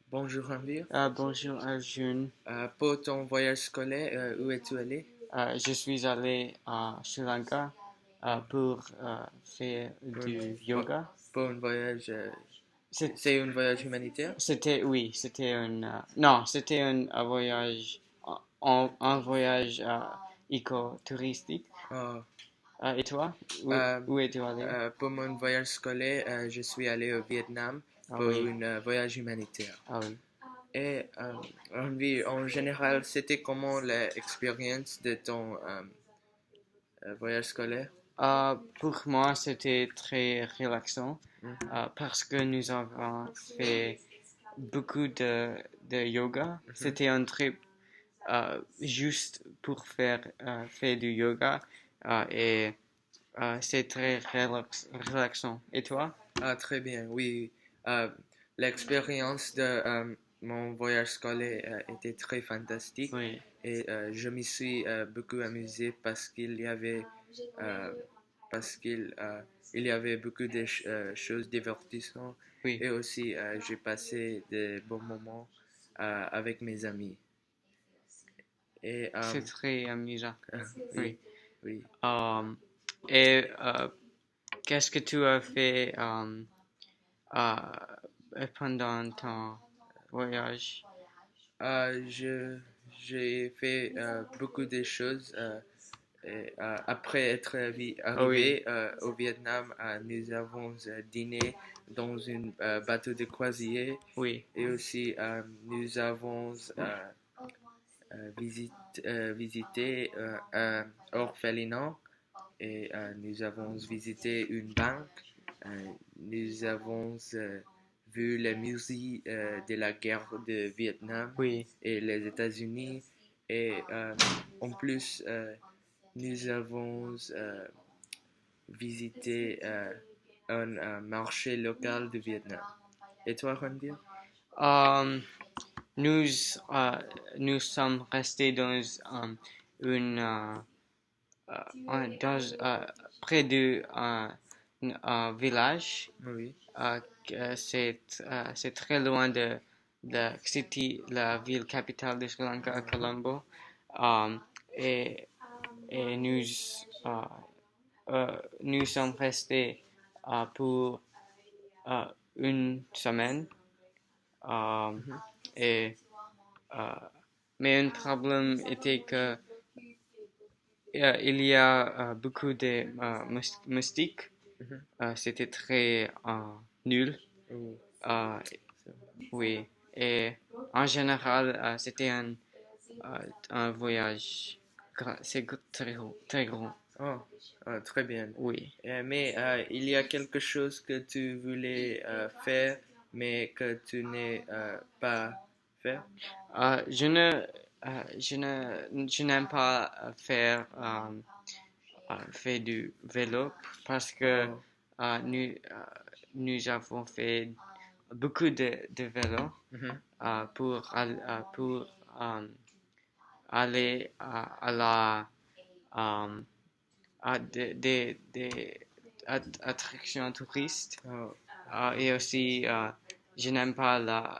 Bonjour Ranvir. Bonjour Arjun. Pour ton voyage scolaire, où es-tu allé? Je suis allé à Sri Lanka pour faire du yoga. Pour un voyage, C'est- c'est un voyage humanitaire? c'était non, c'était un voyage, un voyage éco-touristique. Oh, Et toi, euh, où es-tu allé? pour mon voyage scolaire, je suis allé au Vietnam Ah pour oui, un voyage humanitaire. ah oui. Et Ranvir, en général, c'était comment l'expérience de ton voyage scolaire? Pour moi, c'était très relaxant Mhm. parce que nous avons fait beaucoup de yoga. C'était un trip juste pour faire du yoga et c'est très relaxant. Et toi? Ah, très bien, oui. Euh, L'expérience de mon voyage scolaire était très fantastique Oui, et je m'y suis beaucoup amusé euh, parce qu'il y avait beaucoup de choses divertissantes oui, et aussi j'ai passé de bons moments avec mes amis. Et c'est très amusant. oui, Oui. oui. Et qu'est-ce que tu as fait pendant ton voyage? J'ai fait beaucoup de choses. Et, après être Oh oui, arrivé au Vietnam, nous avons dîné dans un bateau de croisière oui, et aussi nous avons visité un orphelinat et nous avons visité une banque. Euh, Nous avons vu les musées de la guerre de Vietnam oui. et les États-Unis. Et en plus, nous avons visité un marché local de Vietnam. Et toi, Randir? Um, nous, nous sommes restés dans une près de un village. Oui. C'est très loin de City, la ville capitale de Sri Lanka, Colombo. Um, et et euh, nous sommes restés pour euh, une semaine. Um, Mhm. et, euh, mais un problème était que il y a beaucoup de moustiques. Mhm. C'était très nul. Oh, Euh, c'est oui. Et en général, c'était un voyage. C'est très grand. oh, très bien. Oui. Mais il y a quelque chose que tu voulais faire, mais que tu n'es pas fait. Je ne, je n'aime pas faire du vélo parce que Oh, euh, nous, euh, nous avons fait beaucoup de vélo mhm. pour aller à la euh, à des attractions touristes Oh, et aussi je n'aime pas mhm.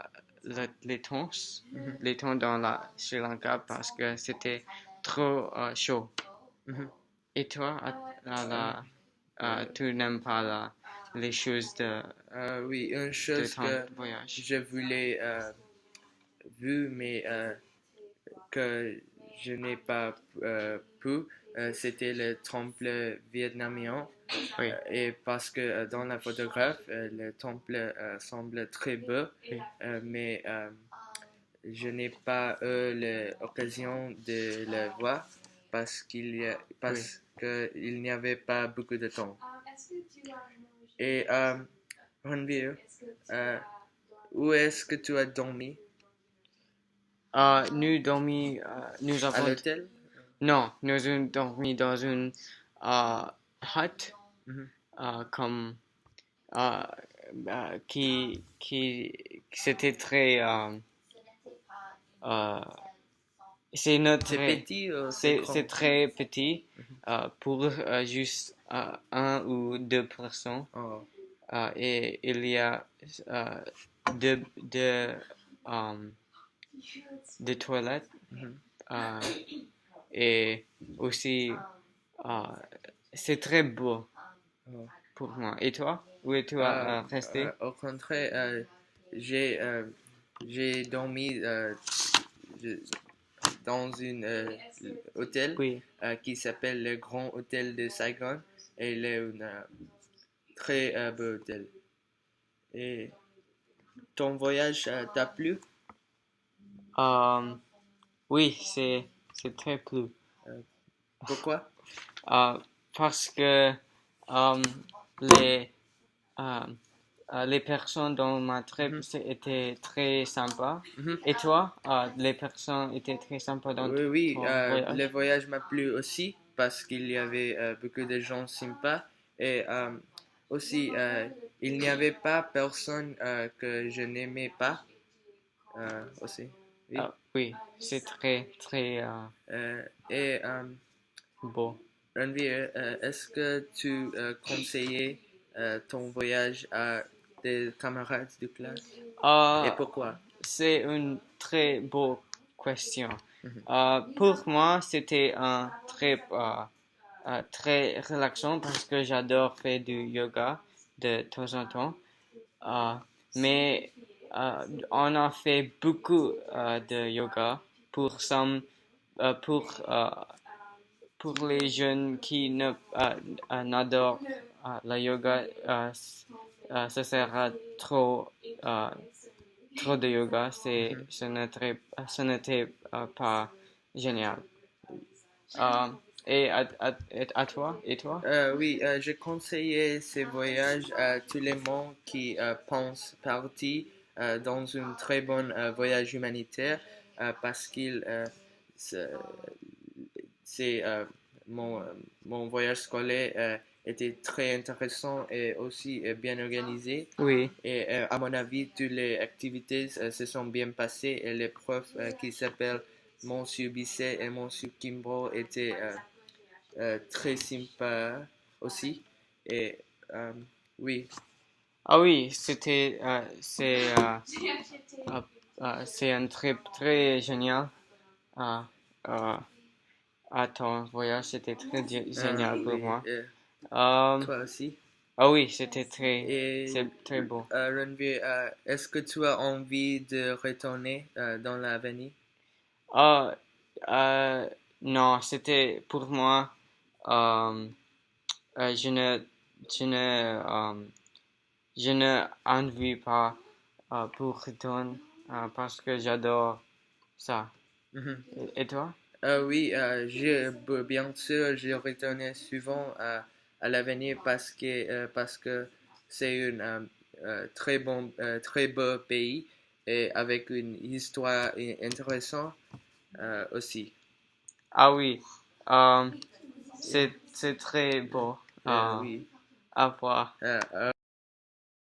les tons dans la Sri Lanka parce que c'était trop chaud. Mhm. Et toi, tu n'aimes pas les choses Oui, une de chose ton que voyage? je voulais vu, mais que je n'ai pas pu, c'était le temple vietnamien. Oui, Et parce que dans la photographe, le temple semble très beau, oui, mais je n'ai pas eu l'occasion de le voir oui. parce qu'il n'y avait pas beaucoup de temps. Et Ranveer, euh, où est-ce que tu as dormi? Nous À avons, l'hôtel? non, nous avons dormi dans une euh, hut Mhm. comme euh, c'était très euh, c'est notre C'est petit ou c'est grand? c'est très petit Mhm. pour juste un ou deux personnes Oh, et il y a deux des toilettes Mhm. et aussi c'est très beau Oh. pour moi. Et toi? Où es-tu resté? Au contraire, j'ai dormi je- dans un hôtel Oui. qui s'appelle le Grand Hôtel de Saigon. Et il est un très beau hôtel. Et ton voyage t'a plu? Oui, c'est très plu. Euh, Pourquoi? Parce que euh, les euh, les personnes dans ma trip Mhm. étaient très sympas. Mhm. Et toi, les personnes étaient très sympas dans Oui, oui, ton le voyage? voyage m'a plu aussi parce qu'il y avait beaucoup de gens sympas et aussi il n'y avait pas personne que je n'aimais pas aussi. Oui. Oui, c'est très, très Et beau. Ranveer, est-ce que tu conseillais ton voyage à des camarades de classe? Et Euh, pourquoi? c'est une très beau question. Mhm. Pour moi, c'était un trip très relaxant parce que j'adore faire du yoga de temps en temps. Mais on a fait beaucoup de yoga pour pour pour les jeunes qui ne n'adorent la yoga. Ce sera euh, trop de yoga. Mhm. Ce n'était pas génial. Euh, et à toi? Et toi? Oui, je conseillais ces voyages à tous les monde qui pensent partir dans un très bon voyage humanitaire parce qu'il c'est c'est, mon, mon voyage scolaire était très intéressant et aussi bien organisé. Oui. Et à mon avis, toutes les activités se sont bien passées et les profs qui s'appellent Monsieur Bisset et Monsieur Kimbro étaient très sympa aussi. Et oui, Ah oui, c'est un trip très génial. Euh, euh, ton voyage, c'était très génial pour oui, moi. Euh, toi aussi. ah oui, Et c'est très beau. Ranveer, est-ce que tu as envie de retourner dans l'avenir? Ah, non, c'était pour moi. euh, je ne, je ne, je ne envie pas pour retourner parce que j'adore ça. Mhm. Et toi? Oui, bien sûr, je retourne souvent à l'avenir parce que c'est un très beau pays et avec une histoire intéressante aussi. Ah oui, c'est très beau Oui. à voir. Euh,